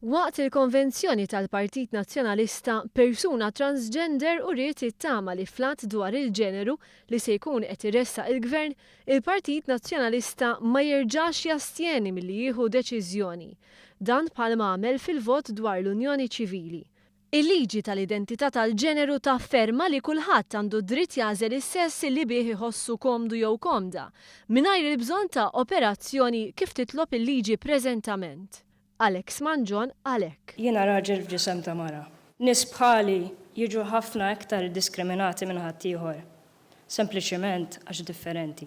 Waqt il-Konvenzjoni tal-Partit Nazzjonalista, persuna transgender uriet it-tama li flat dwar il-ġeneru li se jkun qed iressaq il-Gvern, il-Partit Nazzjonalista ma jerġax jastjeni milli jieħu deċiżjoni. Dan bħalma għamel fil-vot dwar l-Unjoni Ċivili. Il-liġi tal-identità tal-ġeneru tafferma li kulħadd għandu dritt jażel is-sess li bih iħossu komdu jew komda, mingħajr il-bżonn ta' operazzjoni kif titlob il-liġi preżentament. Alex Manġon għalek. Jiena raġel f'ġisem ta' mara. Nies bħali jiġu ħafna iktar diskriminati minn ħaddieħor, sempliċement għax differenti.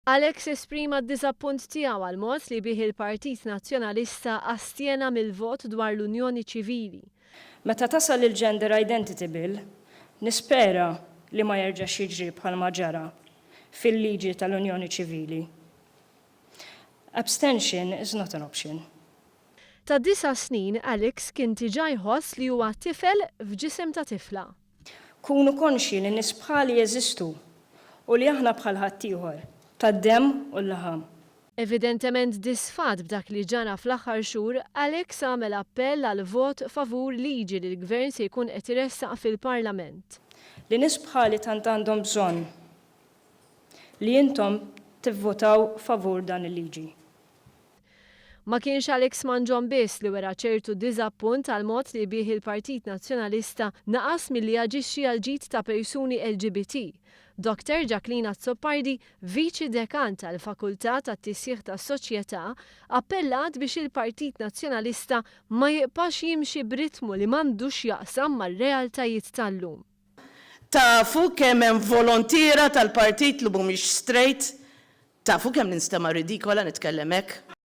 Alex esprima d-diżappunt tiegħu għal mod li bih il-Partit Nazzjonalista astjena mill-vot dwar l-Unjoni Ċivili. Meta tasal il-Gender Identity Bill, nispera li ma jerġax jiġri bħalma ġara fil-liġi tal-Unjoni Ċivili. Abstention is not an option. Ta' 9 snin, Alex kien diġà jħoss li huwa tifel f'ġisem ta' tifla. Kunu konxi li nies bħali jeżistu u li aħna bħal ħaddieħor tad-demm u l-laħam. Evidentement disfat b'dak li ġara fl-aħħar xhur, Alex għamel appell għal vot favur liġi li l-Gvern se jkun qed iressaq fil-Parlament. Li nies bħali tant għandhom bżonn li intom tivvotaw favur dan il-liġi. Ma kienx Alex Manġon biss li wera ċertu diżappunt għal mod li bih il-Partit Nazzjonalista naqas milli jaġixxi għal ġid ta' persuni LGBT. Dr. Jacqueline Azzopardi, viċi dekan tal-Fakultà tat-Tisjieħ tas-soċjeta, appellat biex il-Partit Nazzjonalista ma jibqax jimxi b'ritmu li m'għandux jaqsam mar-realtajiet tal-llum. Tafu kemm hemm volontiera tal-partit li mhumiex straight, tafu kemm ninstema' ridikola nitkellem hekk.